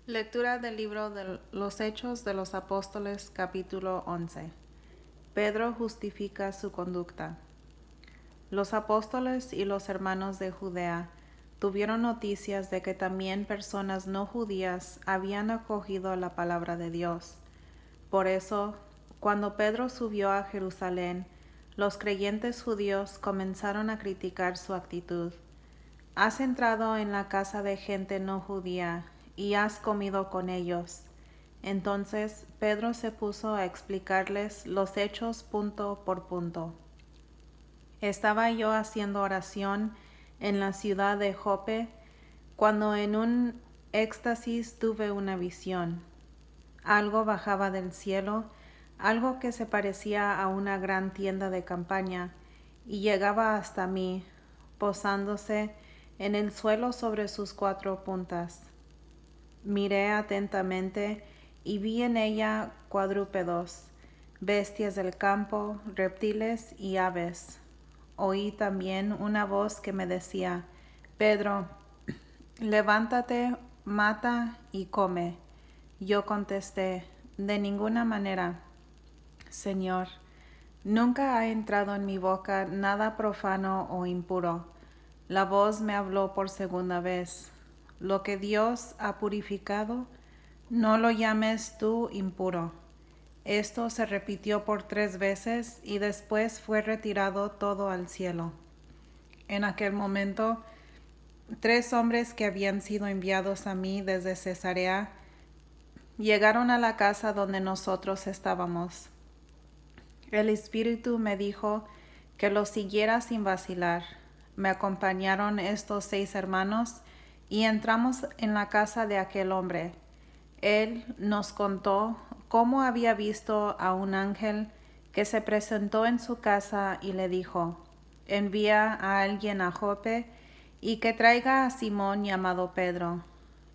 Lectura del libro de los Hechos de los Apóstoles, capítulo 11. Pedro justifica su conducta. Los apóstoles y los hermanos de Judea tuvieron noticias de que también personas no judías habían acogido la palabra de Dios. Por eso, cuando Pedro subió a Jerusalén, los creyentes judíos comenzaron a criticar su actitud. Has entrado en la casa de gente no judía y has comido con ellos. Entonces Pedro se puso a explicarles los hechos punto por punto. Estaba yo haciendo oración en la ciudad de Jope cuando en un éxtasis tuve una visión. Algo bajaba del cielo, algo que se parecía a una gran tienda de campaña, y llegaba hasta mí, posándose en el suelo sobre sus cuatro puntas. Miré atentamente y vi en ella cuadrúpedos, bestias del campo, reptiles y aves. Oí también una voz que me decía: Pedro, levántate, mata y come. Yo contesté: de ninguna manera, Señor. Nunca ha entrado en mi boca nada profano o impuro. La voz me habló por segunda vez: lo que Dios ha purificado, no lo llames tú impuro. Esto se repitió por 3 veces y después fue retirado todo al cielo. En aquel momento, 3 hombres que habían sido enviados a mí desde Cesarea llegaron a la casa donde nosotros estábamos. El Espíritu me dijo que los siguiera sin vacilar. Me acompañaron estos 6 hermanos y entramos en la casa de aquel hombre. Él nos contó cómo había visto a un ángel que se presentó en su casa y le dijo: envía a alguien a Jope y que traiga a Simón llamado Pedro.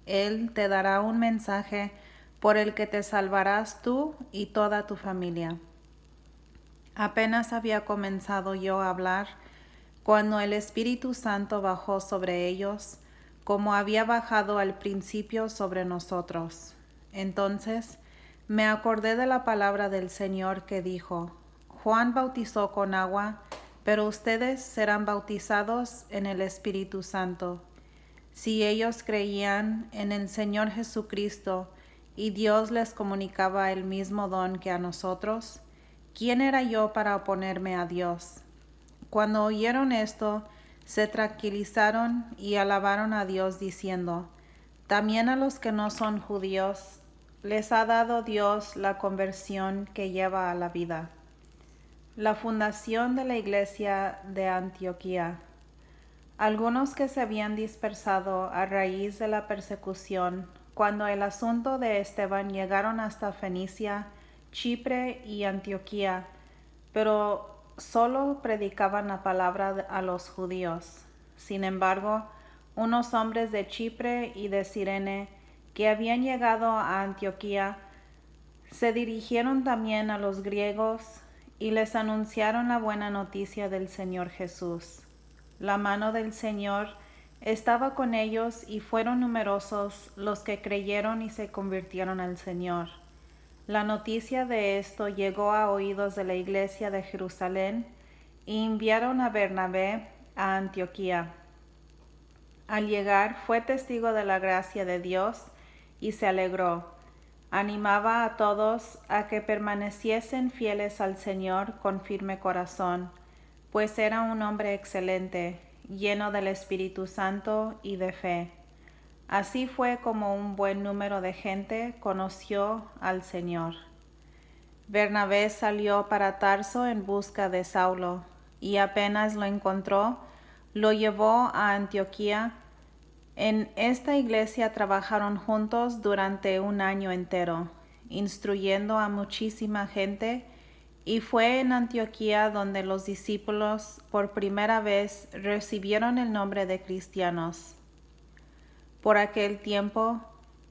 Él te dará un mensaje por el que te salvarás tú y toda tu familia. Apenas había comenzado yo a hablar cuando el Espíritu Santo bajó sobre ellos, como había bajado al principio sobre nosotros. Entonces me acordé de la palabra del Señor que dijo: Juan bautizó con agua, pero ustedes serán bautizados en el Espíritu Santo. Si ellos creían en el Señor Jesucristo y Dios les comunicaba el mismo don que a nosotros, ¿quién era yo para oponerme a Dios? Cuando oyeron esto, se tranquilizaron y alabaron a Dios diciendo: también a los que no son judíos les ha dado Dios la conversión que lleva a la vida. La fundación de la iglesia de Antioquía. Algunos que se habían dispersado a raíz de la persecución, cuando el asunto de Esteban llegaron hasta Fenicia, Chipre y Antioquía, pero solo predicaban la palabra a los judíos. Sin embargo, unos hombres de Chipre y de Cirene, que habían llegado a Antioquía, se dirigieron también a los griegos y les anunciaron la buena noticia del Señor Jesús. La mano del Señor estaba con ellos y fueron numerosos los que creyeron y se convirtieron al Señor. La noticia de esto llegó a oídos de la iglesia de Jerusalén y enviaron a Bernabé a Antioquía. Al llegar fue testigo de la gracia de Dios y se alegró. Animaba a todos a que permaneciesen fieles al Señor con firme corazón, pues era un hombre excelente, lleno del Espíritu Santo y de fe. Así fue como un buen número de gente conoció al Señor. Bernabé salió para Tarso en busca de Saulo, y apenas lo encontró, lo llevó a Antioquía. En esta iglesia trabajaron juntos durante un año entero, instruyendo a muchísima gente, y fue en Antioquía donde los discípulos por primera vez recibieron el nombre de cristianos. Por aquel tiempo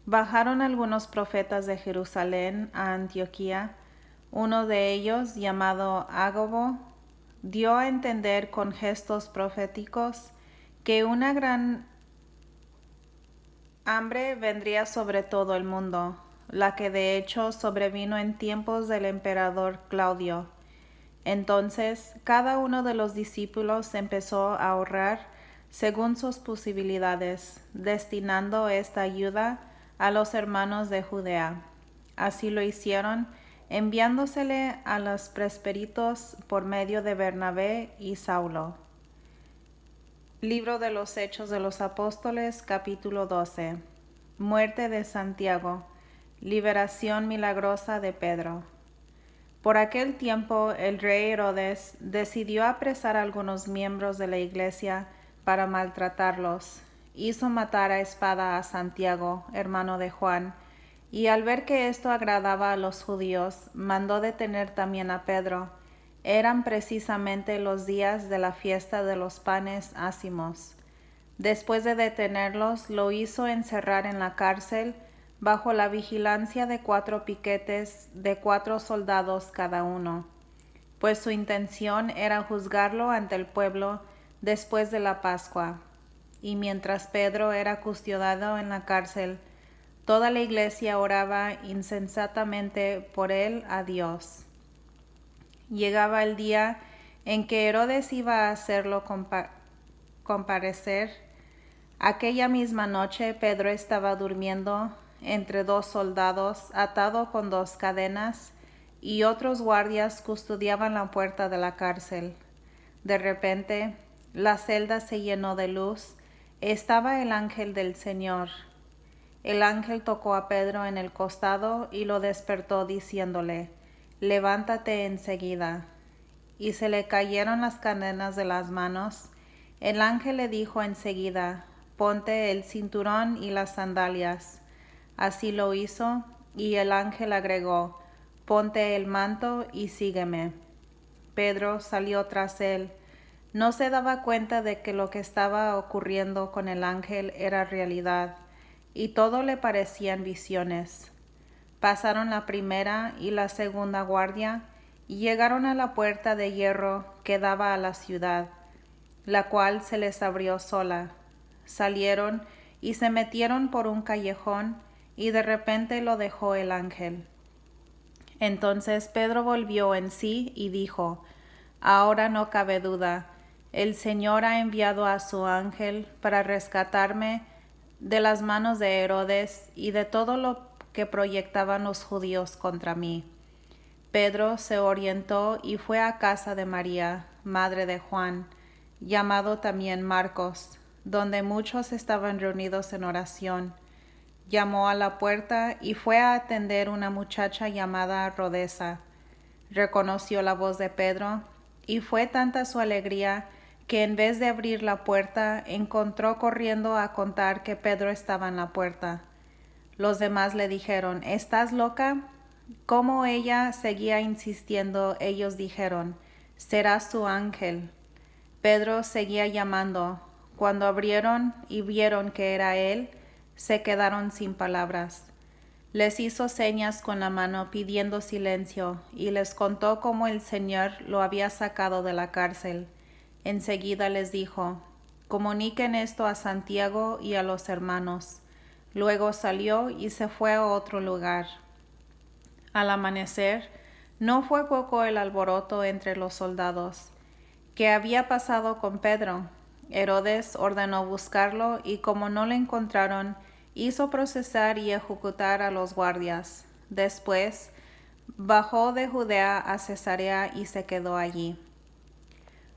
bajaron algunos profetas de Jerusalén a Antioquía. Uno de ellos, llamado Ágabo, dio a entender con gestos proféticos que una gran Hambre vendría sobre todo el mundo, la que de hecho sobrevino en tiempos del emperador Claudio. Entonces cada uno de los discípulos empezó a ahorrar según sus posibilidades, destinando esta ayuda a los hermanos de Judea. Así lo hicieron, enviándosele a los presbíteros por medio de Bernabé y Saulo. Libro de los Hechos de los Apóstoles, capítulo 12. Muerte de Santiago. Liberación milagrosa de Pedro. Por aquel tiempo el rey Herodes decidió apresar a algunos miembros de la iglesia para maltratarlos. Hizo matar a espada a Santiago, hermano de Juan, y al ver que esto agradaba a los judíos, mandó detener también a Pedro. Eran precisamente los días de la fiesta de los panes ácimos. Después de detenerlos, lo hizo encerrar en la cárcel bajo la vigilancia de 4 piquetes de 4 soldados cada uno, pues su intención era juzgarlo ante el pueblo después de la Pascua. Y mientras Pedro era custodiado en la cárcel, toda la iglesia oraba insensatamente por él a Dios. Llegaba el día en que Herodes iba a hacerlo comparecer. Aquella misma noche Pedro estaba durmiendo entre 2 soldados, atado con 2 cadenas, y otros guardias custodiaban la puerta de la cárcel. De repente, la celda se llenó de luz. Estaba el ángel del Señor. El ángel tocó a Pedro en el costado y lo despertó diciéndole: «Levántate enseguida». Y se le cayeron las cadenas de las manos. El ángel le dijo enseguida: «Ponte el cinturón y las sandalias». Así lo hizo, y el ángel agregó: «Ponte el manto y sígueme». Pedro salió tras él. No se daba cuenta de que lo que estaba ocurriendo con el ángel era realidad, y todo le parecían visiones. Pasaron la primera y la segunda guardia y llegaron a la puerta de hierro que daba a la ciudad, la cual se les abrió sola. Salieron y se metieron por un callejón, y de repente lo dejó el ángel. Entonces Pedro volvió en sí y dijo: «Ahora no cabe duda, el Señor ha enviado a su ángel para rescatarme de las manos de Herodes y de todo lo que proyectaban los judíos contra mí». Pedro se orientó y fue a casa de María, madre de Juan, llamado también Marcos, donde muchos estaban reunidos en oración. Llamó a la puerta y fue a atender una muchacha llamada Rodesa. Reconoció la voz de Pedro, y fue tanta su alegría que en vez de abrir la puerta, encontró corriendo a contar que Pedro estaba en la puerta. Los demás le dijeron: «¿Estás loca?». Como ella seguía insistiendo, ellos dijeron: «Será su ángel». Pedro seguía llamando. Cuando abrieron y vieron que era él, se quedaron sin palabras. Les hizo señas con la mano pidiendo silencio, y les contó cómo el Señor lo había sacado de la cárcel. Enseguida les dijo: «Comuniquen esto a Santiago y a los hermanos». Luego salió y se fue a otro lugar. Al amanecer, no fue poco el alboroto entre los soldados. ¿Qué había pasado con Pedro? Herodes ordenó buscarlo, y como no le encontraron, hizo procesar y ejecutar a los guardias. Después bajó de Judea a Cesarea y se quedó allí.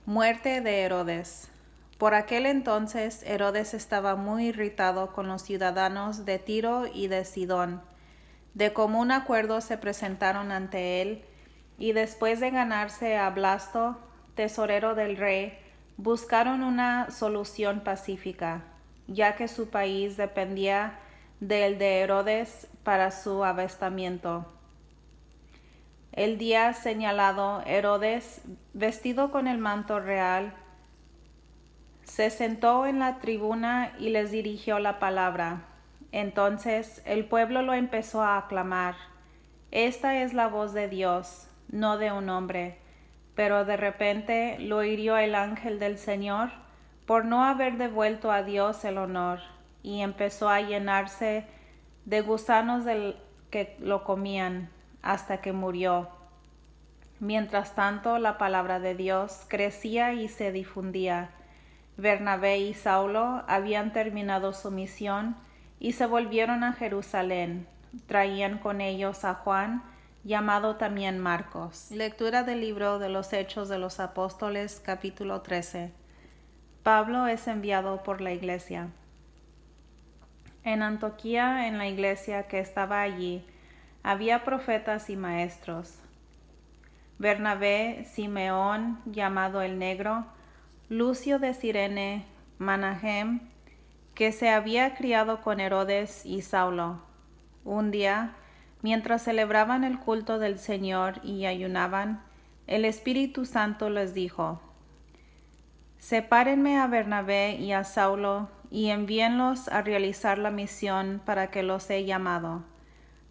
Muerte de Herodes. Por aquel entonces Herodes estaba muy irritado con los ciudadanos de Tiro y de Sidón. De común acuerdo se presentaron ante él, y después de ganarse a Blasto, tesorero del rey, buscaron una solución pacífica, ya que su país dependía del de Herodes para su abastecimiento. El día señalado, Herodes, vestido con el manto real, se sentó en la tribuna y les dirigió la palabra. Entonces el pueblo lo empezó a aclamar: «Esta es la voz de Dios, no de un hombre». Pero de repente lo hirió el ángel del Señor por no haber devuelto a Dios el honor. y empezó a llenarse de gusanos del que lo comían, hasta que murió. Mientras tanto, la palabra de Dios crecía y se difundía. Bernabé y Saulo habían terminado su misión y se volvieron a Jerusalén. Traían con ellos a Juan, llamado también Marcos. Lectura del libro de los Hechos de los Apóstoles, capítulo 13. Pablo es enviado por la iglesia. En Antioquía, en la iglesia que estaba allí, había profetas y maestros: Bernabé, Simeón, llamado el Negro, Lucio de Cirene, Manahem, que se había criado con Herodes, y Saulo. Un día, mientras celebraban el culto del Señor y ayunaban, el Espíritu Santo les dijo: Sepárenme a Bernabé y a Saulo y envíenlos a realizar la misión para que los he llamado.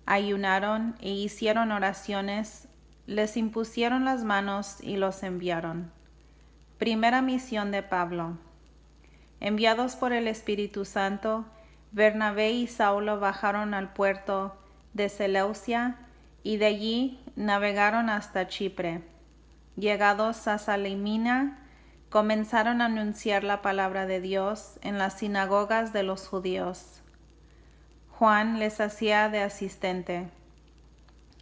Ayunaron e hicieron oraciones, les impusieron las manos y los enviaron. Primera misión de Pablo. Enviados por el Espíritu Santo, Bernabé y Saulo bajaron al puerto de Seleucia y de allí navegaron hasta Chipre. Llegados a Salimina, comenzaron a anunciar la palabra de Dios en las sinagogas de los judíos. Juan les hacía de asistente.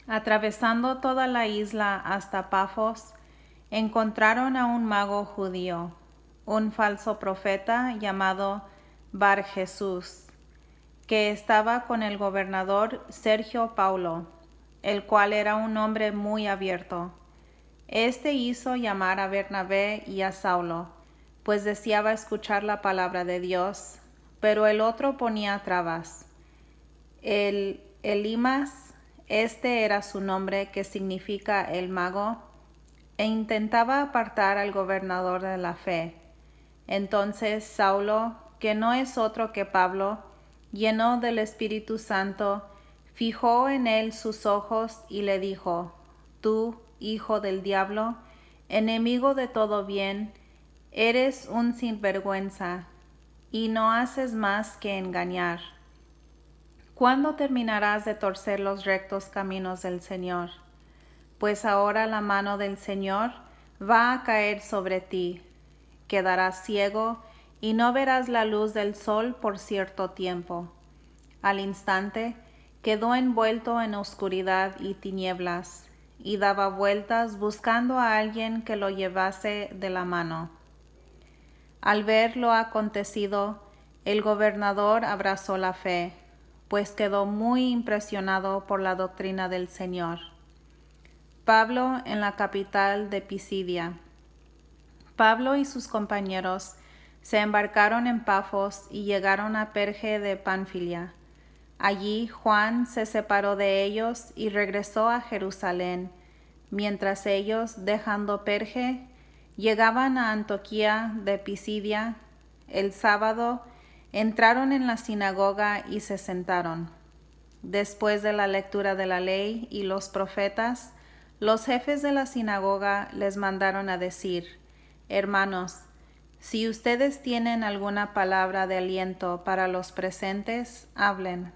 Atravesando toda la isla hasta Pafos, encontraron a un mago judío, un falso profeta llamado Bar Jesús, que estaba con el gobernador Sergio Paulo, el cual era un hombre muy abierto. Este hizo llamar a Bernabé y a Saulo, pues deseaba escuchar la palabra de Dios, pero el otro ponía trabas. Elimas, este era su nombre, que significa el mago, e intentaba apartar al gobernador de la fe. Entonces Saulo, que no es otro que Pablo, lleno del Espíritu Santo, fijó en él sus ojos y le dijo: Tú, hijo del diablo, enemigo de todo bien, eres un sinvergüenza, y no haces más que engañar. ¿Cuándo terminarás de torcer los rectos caminos del Señor? Pues ahora la mano del Señor va a caer sobre ti. Quedarás ciego y no verás la luz del sol por cierto tiempo. Al instante quedó envuelto en oscuridad y tinieblas, y daba vueltas buscando a alguien que lo llevase de la mano. Al ver lo acontecido, el gobernador abrazó la fe, pues quedó muy impresionado por la doctrina del Señor. Pablo en la capital de Pisidia. Pablo y sus compañeros se embarcaron en Pafos y llegaron a Perge de Panfilia. Allí Juan se separó de ellos y regresó a Jerusalén, mientras ellos, dejando Perge, llegaban a Antioquía de Pisidia. El sábado entraron en la sinagoga y se sentaron. Después de la lectura de la ley y los profetas, los jefes de la sinagoga les mandaron a decir: Hermanos, si ustedes tienen alguna palabra de aliento para los presentes, hablen.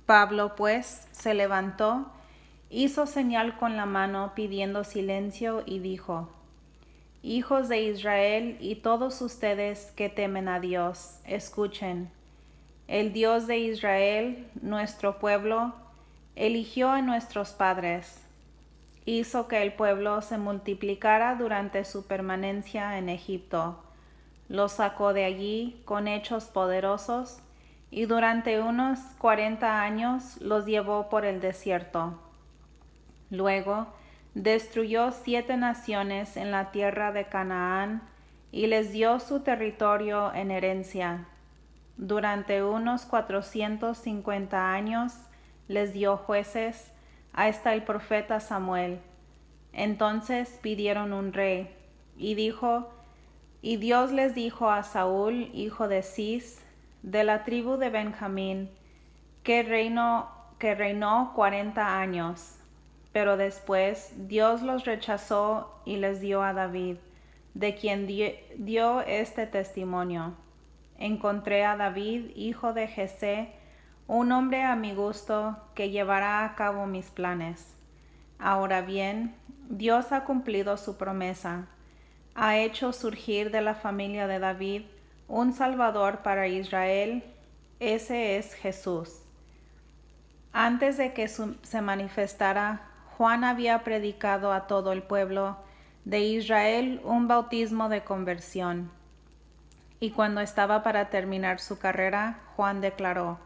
Pablo, pues, se levantó, hizo señal con la mano pidiendo silencio y dijo: Hijos de Israel y todos ustedes que temen a Dios, escuchen. El Dios de Israel, nuestro pueblo, eligió a nuestros padres. Hizo que el pueblo se multiplicara durante su permanencia en Egipto. Los sacó de allí con hechos poderosos y durante unos 40 años los llevó por el desierto. Luego destruyó 7 naciones en la tierra de Canaán y les dio su territorio en herencia. Durante unos 450 años les dio jueces hasta el profeta Samuel. Entonces pidieron un rey, y Dios les dijo a Saúl, hijo de Cis, de la tribu de Benjamín, que reinó 40 años. Pero después Dios los rechazó y les dio a David, de quien dio este testimonio. encontré a David, hijo de Jesé, un hombre a mi gusto que llevará a cabo mis planes. Ahora bien, Dios ha cumplido su promesa. Ha hecho surgir de la familia de David un Salvador para Israel. Ese es Jesús. Antes de que se manifestara, Juan había predicado a todo el pueblo de Israel un bautismo de conversión. Y cuando estaba para terminar su carrera, Juan declaró: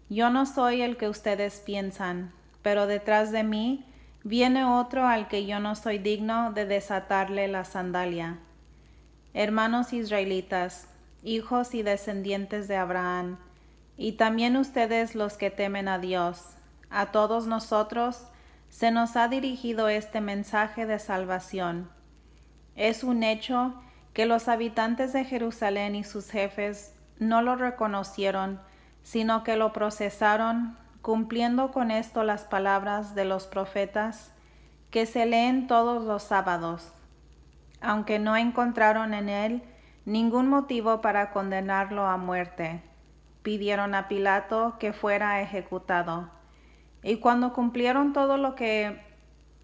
Yo no soy el que ustedes piensan, pero detrás de mí viene otro al que yo no soy digno de desatarle la sandalia. Hermanos israelitas, hijos y descendientes de Abraham, y también ustedes los que temen a Dios, a todos nosotros se nos ha dirigido este mensaje de salvación. Es un hecho que los habitantes de Jerusalén y sus jefes no lo reconocieron, sino que lo procesaron, cumpliendo con esto las palabras de los profetas que se leen todos los sábados, aunque no encontraron en él ningún motivo para condenarlo a muerte. Pidieron a Pilato que fuera ejecutado. Y cuando cumplieron todo lo que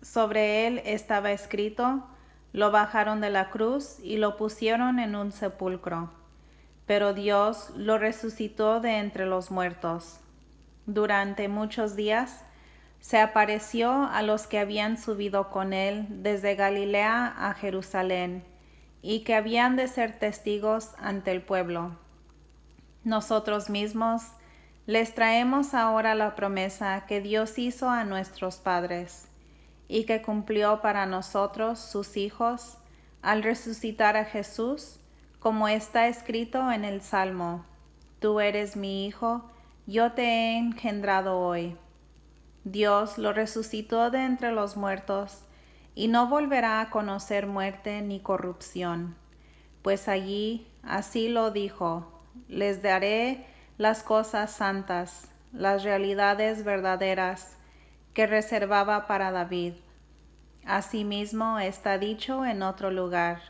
sobre él estaba escrito, lo bajaron de la cruz y lo pusieron en un sepulcro. Pero Dios lo resucitó de entre los muertos. Durante muchos días se apareció a los que habían subido con él desde Galilea a Jerusalén y que habían de ser testigos ante el pueblo. Nosotros mismos les traemos ahora la promesa que Dios hizo a nuestros padres y que cumplió para nosotros, sus hijos, al resucitar a Jesús, como está escrito en el Salmo: Tú eres mi hijo, yo te he engendrado hoy. Dios lo resucitó de entre los muertos y no volverá a conocer muerte ni corrupción. Pues allí así lo dijo: les daré las cosas santas, las realidades verdaderas que reservaba para David. Asimismo está dicho en otro lugar: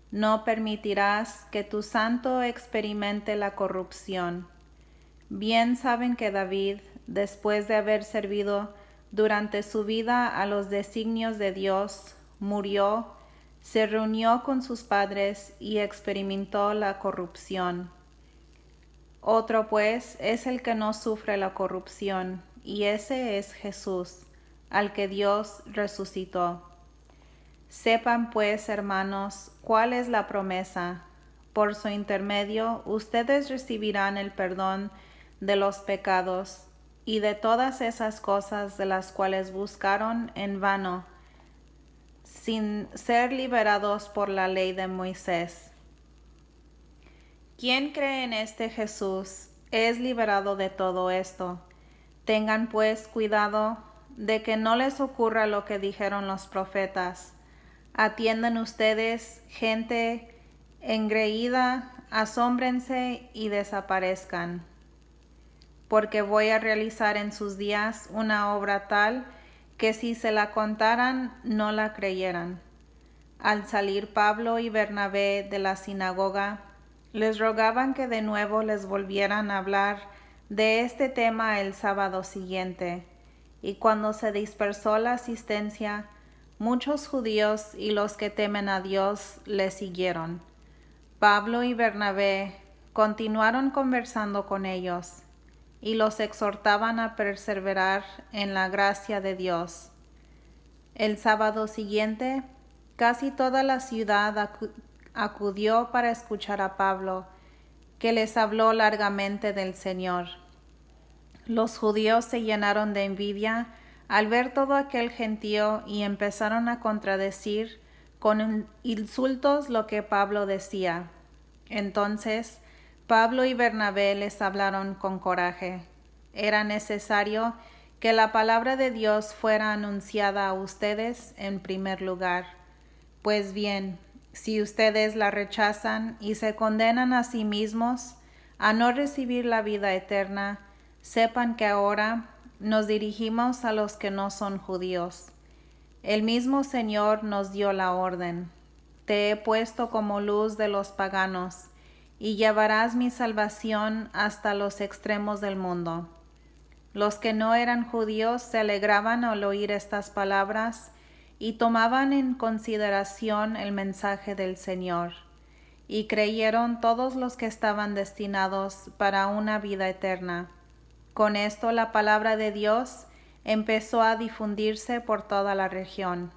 no permitirás que tu santo experimente la corrupción. Bien saben que David, después de haber servido durante su vida a los designios de Dios, murió, se reunió con sus padres y experimentó la corrupción. Otro, pues, es el que no sufre la corrupción, y ese es Jesús, al que Dios resucitó. Sepan, pues, hermanos, cuál es la promesa. Por su intermedio, ustedes recibirán el perdón de los pecados y de todas esas cosas de las cuales buscaron en vano, sin ser liberados por la ley de Moisés. Quien cree en este Jesús es liberado de todo esto. Tengan pues cuidado de que no les ocurra lo que dijeron los profetas. Atiendan ustedes, gente engreída, asómbrense y desaparezcan, porque voy a realizar en sus días una obra tal que si se la contaran no la creyeran. Al salir Pablo y Bernabé de la sinagoga, les rogaban que de nuevo les volvieran a hablar de este tema el sábado siguiente, y cuando se dispersó la asistencia, muchos judíos y los que temen a Dios les siguieron. Pablo y Bernabé continuaron conversando con ellos y los exhortaban a perseverar en la gracia de Dios. El sábado siguiente, casi toda la ciudad acudió para escuchar a Pablo, que les habló largamente del Señor. Los judíos se llenaron de envidia al ver todo aquel gentío y empezaron a contradecir con insultos lo que Pablo decía. Entonces Pablo y Bernabé les hablaron con coraje. Era necesario que la palabra de Dios fuera anunciada a ustedes en primer lugar. Pues bien, si ustedes la rechazan y se condenan a sí mismos a no recibir la vida eterna, sepan que ahora nos dirigimos a los que no son judíos. El mismo Señor nos dio la orden: te he puesto como luz de los paganos y llevarás mi salvación hasta los extremos del mundo. Los que no eran judíos se alegraban al oír estas palabras y tomaban en consideración el mensaje del Señor, y creyeron todos los que estaban destinados para una vida eterna. Con esto la palabra de Dios empezó a difundirse por toda la región.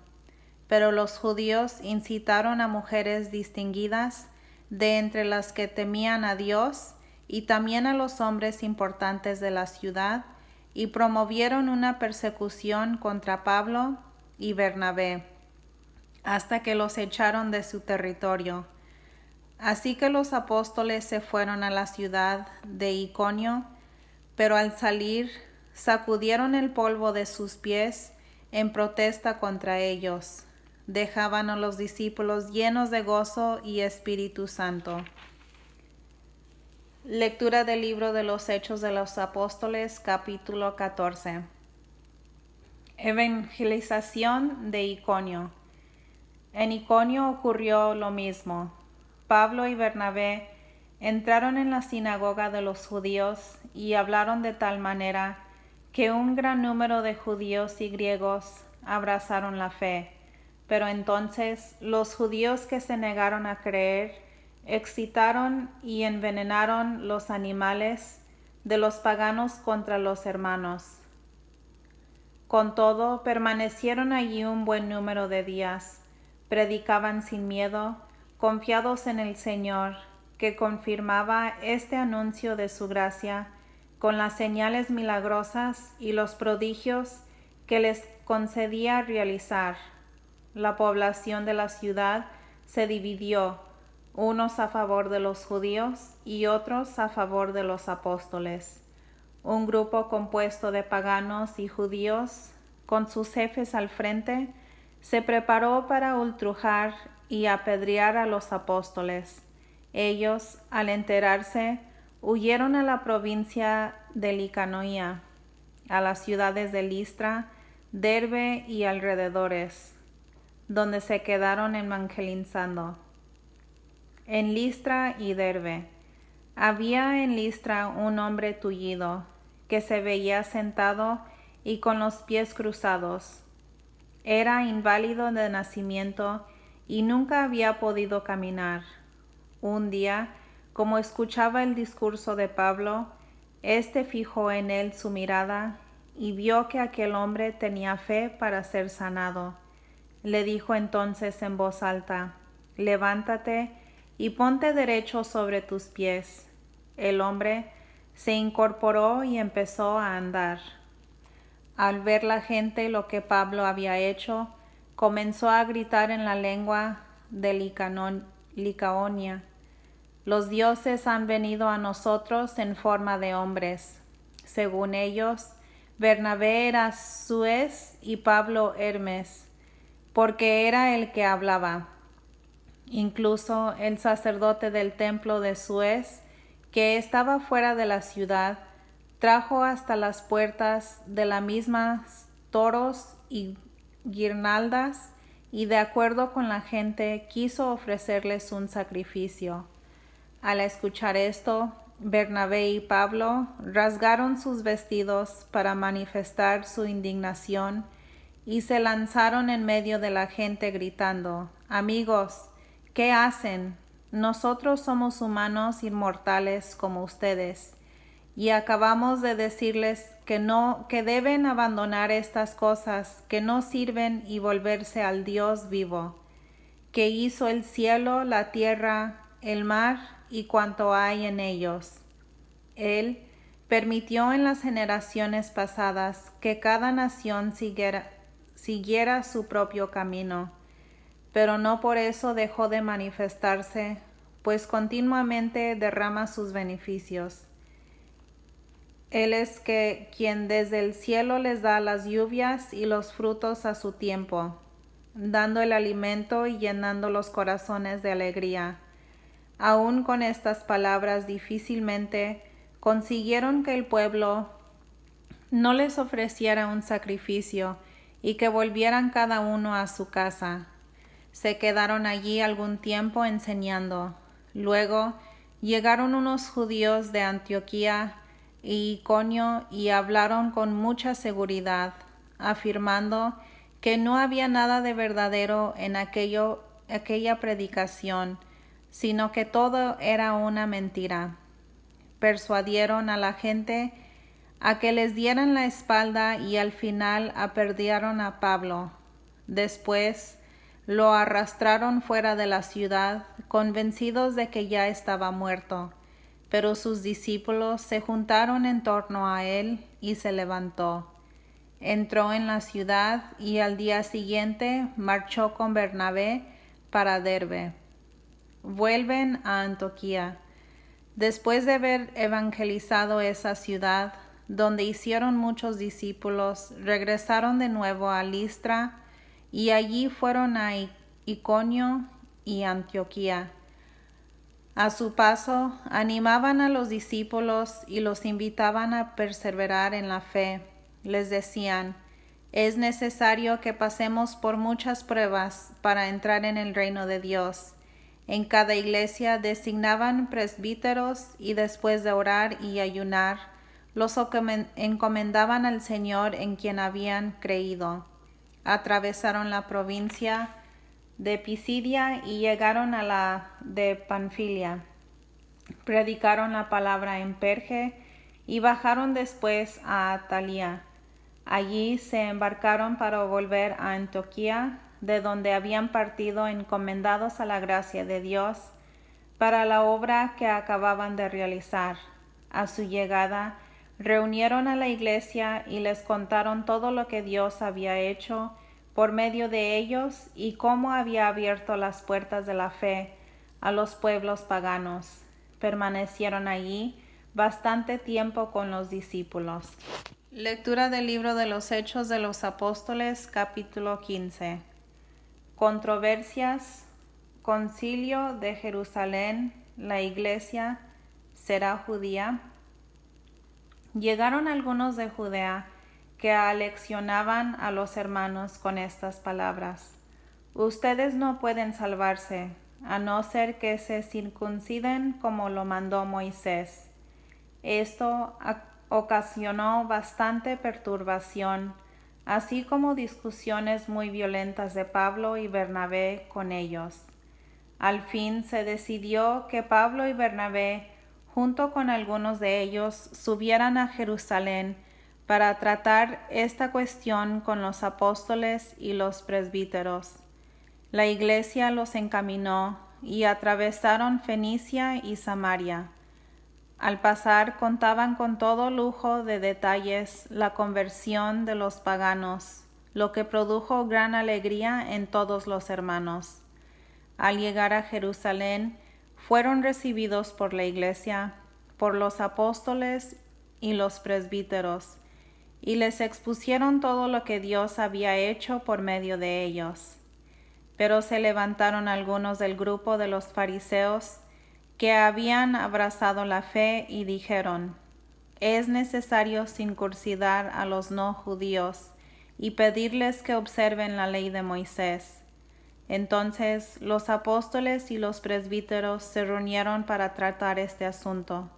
Pero los judíos incitaron a mujeres distinguidas de entre las que temían a Dios y también a los hombres importantes de la ciudad, y promovieron una persecución contra Pablo y Bernabé, hasta que los echaron de su territorio. Así que los apóstoles se fueron a la ciudad de Iconio, pero al salir sacudieron el polvo de sus pies en protesta contra ellos. Dejaban a los discípulos llenos de gozo y Espíritu Santo. Lectura del libro de los Hechos de los Apóstoles, capítulo 14. Evangelización de Iconio. En Iconio ocurrió lo mismo. Pablo y Bernabé entraron en la sinagoga de los judíos y hablaron de tal manera que un gran número de judíos y griegos abrazaron la fe. Pero entonces los judíos que se negaron a creer excitaron y envenenaron los animales de los paganos contra los hermanos. Con todo, permanecieron allí un buen número de días, predicaban sin miedo, confiados en el Señor, que confirmaba este anuncio de su gracia con las señales milagrosas y los prodigios que les concedía realizar. La población de la ciudad se dividió, unos a favor de los judíos y otros a favor de los apóstoles. Un grupo compuesto de paganos y judíos, con sus jefes al frente, se preparó para ultrajar y apedrear a los apóstoles. Ellos, al enterarse, huyeron a la provincia de Licaonia, a las ciudades de Listra, Derbe y alrededores, donde se quedaron evangelizando. En Listra y Derbe. Había en Listra un hombre tullido, que se veía sentado y con los pies cruzados. Era inválido de nacimiento y nunca había podido caminar. Un día, como escuchaba el discurso de Pablo, éste fijó en él su mirada y vio que aquel hombre tenía fe para ser sanado. Le dijo entonces en voz alta: «Levántate y ponte derecho sobre tus pies». El hombre se incorporó y empezó a andar. Al ver la gente lo que Pablo había hecho, comenzó a gritar en la lengua de Licaonia: «Los dioses han venido a nosotros en forma de hombres». Según ellos, Bernabé era Suez y Pablo Hermes, porque era el que hablaba. Incluso el sacerdote del templo de Suez, que estaba fuera de la ciudad, trajo hasta las puertas de la misma toros y guirnaldas, y de acuerdo con la gente quiso ofrecerles un sacrificio. Al escuchar esto, Bernabé y Pablo rasgaron sus vestidos para manifestar su indignación y se lanzaron en medio de la gente gritando: «Amigos, ¿qué hacen? Nosotros somos humanos inmortales como ustedes, y acabamos de decirles que deben abandonar estas cosas que no sirven y volverse al Dios vivo, que hizo el cielo, la tierra, el mar y cuanto hay en ellos. Él permitió en las generaciones pasadas que cada nación siguiera su propio camino, pero no por eso dejó de manifestarse, pues continuamente derrama sus beneficios. Él es quien desde el cielo les da las lluvias y los frutos a su tiempo, dando el alimento y llenando los corazones de alegría». Aún con estas palabras difícilmente consiguieron que el pueblo no les ofreciera un sacrificio y que volvieran cada uno a su casa. Se quedaron allí algún tiempo enseñando. Luego Llegaron unos judíos de Antioquía y Iconio y hablaron con mucha seguridad, afirmando que no había nada de verdadero en aquella predicación, sino que todo era una mentira. Persuadieron a la gente a que les dieran la espalda y al final apedrearon a Pablo. Después lo arrastraron fuera de la ciudad, convencidos de que ya estaba muerto. Pero sus discípulos se juntaron en torno a él y se levantó. Entró en la ciudad y al día siguiente marchó con Bernabé para Derbe. Vuelven a Antioquía. Después de haber evangelizado esa ciudad, donde hicieron muchos discípulos, regresaron de nuevo a Listra y allí fueron a Iconio y Antioquía. A su paso, animaban a los discípulos y los invitaban a perseverar en la fe. Les decían: es necesario que pasemos por muchas pruebas para entrar en el reino de Dios. En cada iglesia designaban presbíteros y después de orar y ayunar, los encomendaban al Señor en quien habían creído. Atravesaron la provincia de Pisidia y llegaron a la de Panfilia. Predicaron la palabra en Perge y bajaron después a Atalia. Allí se embarcaron para volver a Antioquía, de donde habían partido encomendados a la gracia de Dios para la obra que acababan de realizar. A su llegada, reunieron a la iglesia y les contaron todo lo que Dios había hecho por medio de ellos y cómo había abierto las puertas de la fe a los pueblos paganos. Permanecieron allí bastante tiempo con los discípulos. Lectura del libro de los Hechos de los Apóstoles, capítulo 15. Controversias. Concilio de Jerusalén. La iglesia será judía. Llegaron algunos de Judea que aleccionaban a los hermanos con estas palabras: ustedes no pueden salvarse, a no ser que se circunciden como lo mandó Moisés. Esto ocasionó bastante perturbación, así como discusiones muy violentas de Pablo y Bernabé con ellos. Al fin se decidió que Pablo y Bernabé, junto con algunos de ellos, subieran a Jerusalén para tratar esta cuestión con los apóstoles y los presbíteros. La iglesia los encaminó y atravesaron Fenicia y Samaria. Al pasar contaban con todo lujo de detalles la conversión de los paganos, lo que produjo gran alegría en todos los hermanos. Al llegar a Jerusalén, fueron recibidos por la iglesia, por los apóstoles y los presbíteros, y les expusieron todo lo que Dios había hecho por medio de ellos. Pero se levantaron algunos del grupo de los fariseos que habían abrazado la fe y dijeron: es necesario circuncidar a los no judíos y pedirles que observen la ley de Moisés. Entonces los apóstoles y los presbíteros se reunieron para tratar este asunto.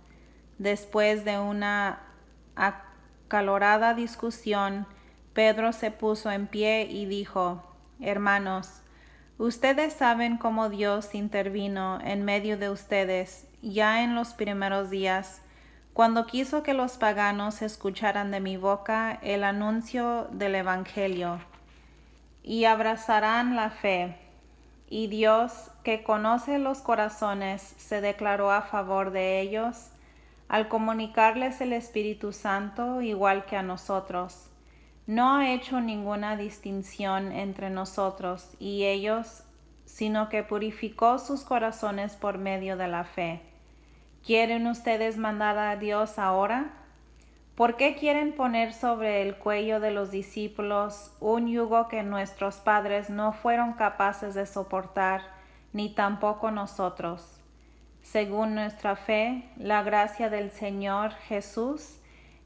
Después de una acalorada discusión, Pedro se puso en pie y dijo: hermanos, ustedes saben cómo Dios intervino en medio de ustedes ya en los primeros días, cuando quiso que los paganos escucharan de mi boca el anuncio del Evangelio y abrazarán la fe. Y Dios, que conoce los corazones, se declaró a favor de ellos al comunicarles el Espíritu Santo igual que a nosotros. No ha hecho ninguna distinción entre nosotros y ellos, sino que purificó sus corazones por medio de la fe. ¿Quieren ustedes mandar a Dios ahora? ¿Por qué quieren poner sobre el cuello de los discípulos un yugo que nuestros padres no fueron capaces de soportar, ni tampoco nosotros? Según nuestra fe, la gracia del Señor Jesús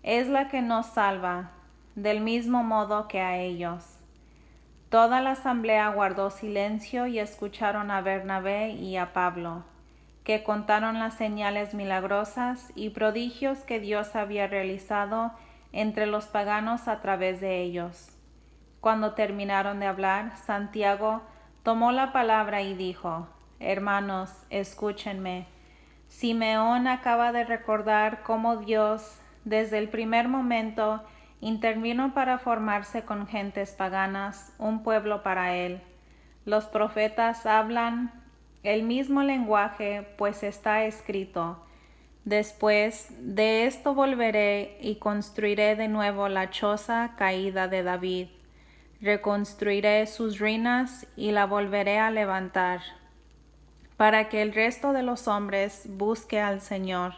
es la que nos salva, del mismo modo que a ellos. Toda la asamblea guardó silencio y escucharon a Bernabé y a Pablo. que contaron las señales milagrosas y prodigios que Dios había realizado entre los paganos a través de ellos. Cuando terminaron de hablar, Santiago tomó la palabra y dijo: Hermanos, escúchenme. Simeón acaba de recordar cómo Dios, desde el primer momento, intervino para formarse con gentes paganas un pueblo para él. Los profetas hablan el mismo lenguaje, pues está escrito: Después de esto volveré y construiré de nuevo la choza caída de David. Reconstruiré sus ruinas y la volveré a levantar, para que el resto de los hombres busque al Señor.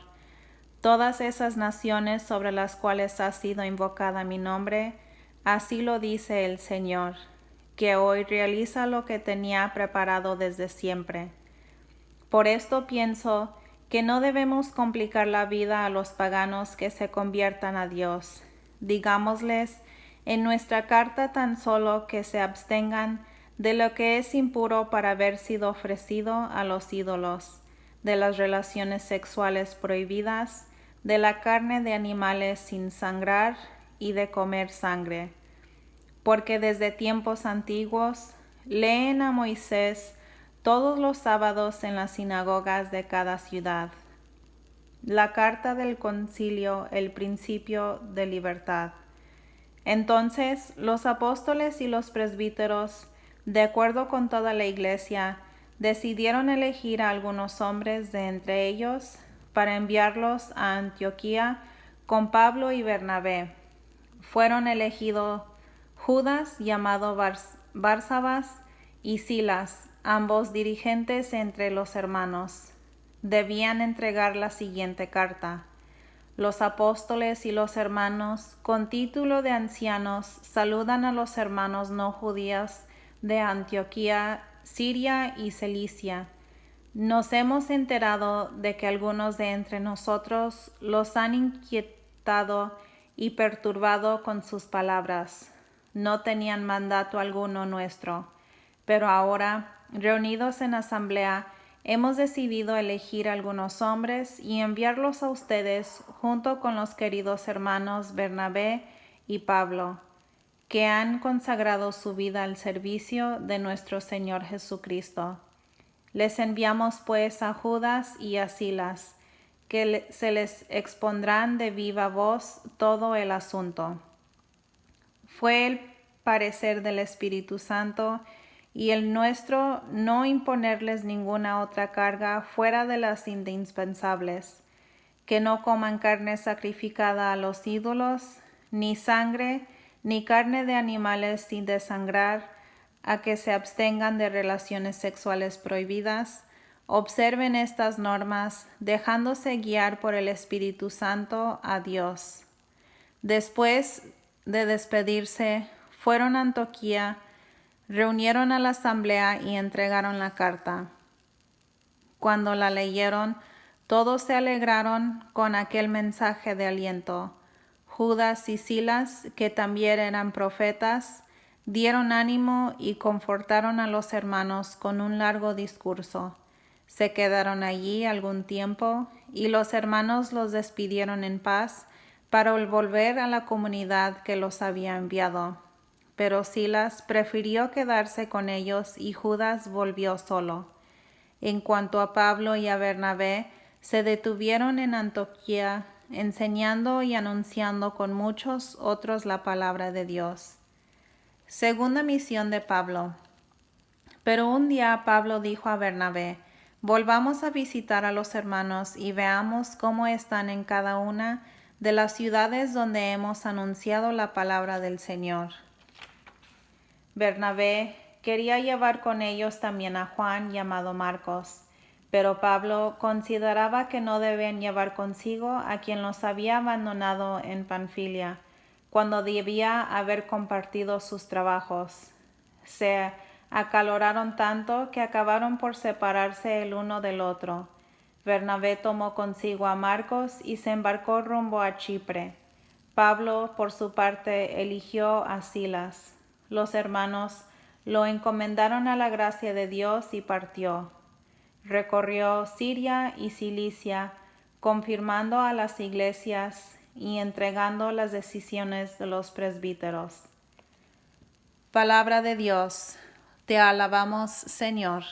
Todas esas naciones sobre las cuales ha sido invocada mi nombre, así lo dice el Señor, que hoy realiza lo que tenía preparado desde siempre. Por esto pienso que no debemos complicar la vida a los paganos que se conviertan a Dios. Digámosles en nuestra carta tan solo que se abstengan de lo que es impuro para haber sido ofrecido a los ídolos, de las relaciones sexuales prohibidas, de la carne de animales sin sangrar y de comer sangre. Porque desde tiempos antiguos leen a Moisés todos los sábados en las sinagogas de cada ciudad. La carta del concilio, el principio de libertad. Entonces los apóstoles y los presbíteros, de acuerdo con toda la iglesia, decidieron elegir a algunos hombres de entre ellos para enviarlos a Antioquía con Pablo y Bernabé. Fueron elegidos Judas, llamado Barsabás, y Silas, ambos dirigentes entre los hermanos. Debían entregar la siguiente carta: Los apóstoles y los hermanos, con título de ancianos, saludan a los hermanos no judíos de Antioquía, Siria y Cilicia. Nos hemos enterado de que algunos de entre nosotros los han inquietado y perturbado con sus palabras. No tenían mandato alguno nuestro, pero ahora, reunidos en asamblea, hemos decidido elegir algunos hombres y enviarlos a ustedes junto con los queridos hermanos Bernabé y Pablo, que han consagrado su vida al servicio de nuestro Señor Jesucristo. Les enviamos pues a Judas y a Silas, que se les expondrán de viva voz todo el asunto. Fue el parecer del Espíritu Santo y el nuestro no imponerles ninguna otra carga fuera de las indispensables, que no coman carne sacrificada a los ídolos, ni sangre, ni carne de animales sin desangrar, a que se abstengan de relaciones sexuales prohibidas. Observen estas normas, dejándose guiar por el Espíritu Santo a Dios. Después de despedirse, fueron a Antioquía, reunieron a la asamblea y entregaron la carta. Cuando la leyeron, todos se alegraron con aquel mensaje de aliento. Judas y Silas, que también eran profetas, dieron ánimo y confortaron a los hermanos con un largo discurso. Se quedaron allí algún tiempo y los hermanos los despidieron en paz para volver a la comunidad que los había enviado. Pero Silas prefirió quedarse con ellos y Judas volvió solo. En cuanto a Pablo y a Bernabé, se detuvieron en Antioquía, enseñando y anunciando con muchos otros la palabra de Dios. Segunda misión de Pablo. Pero un día Pablo dijo a Bernabé: volvamos a visitar a los hermanos y veamos cómo están en cada una de las ciudades donde hemos anunciado la palabra del Señor. Bernabé quería llevar con ellos también a Juan, llamado Marcos, pero Pablo consideraba que no debían llevar consigo a quien los había abandonado en Panfilia, cuando debía haber compartido sus trabajos. Se acaloraron tanto que acabaron por separarse el uno del otro. Bernabé tomó consigo a Marcos y se embarcó rumbo a Chipre. Pablo, por su parte, eligió a Silas. Los hermanos lo encomendaron a la gracia de Dios y partió. Recorrió Siria y Cilicia, confirmando a las iglesias y entregando las decisiones de los presbíteros. Palabra de Dios, te alabamos, Señor.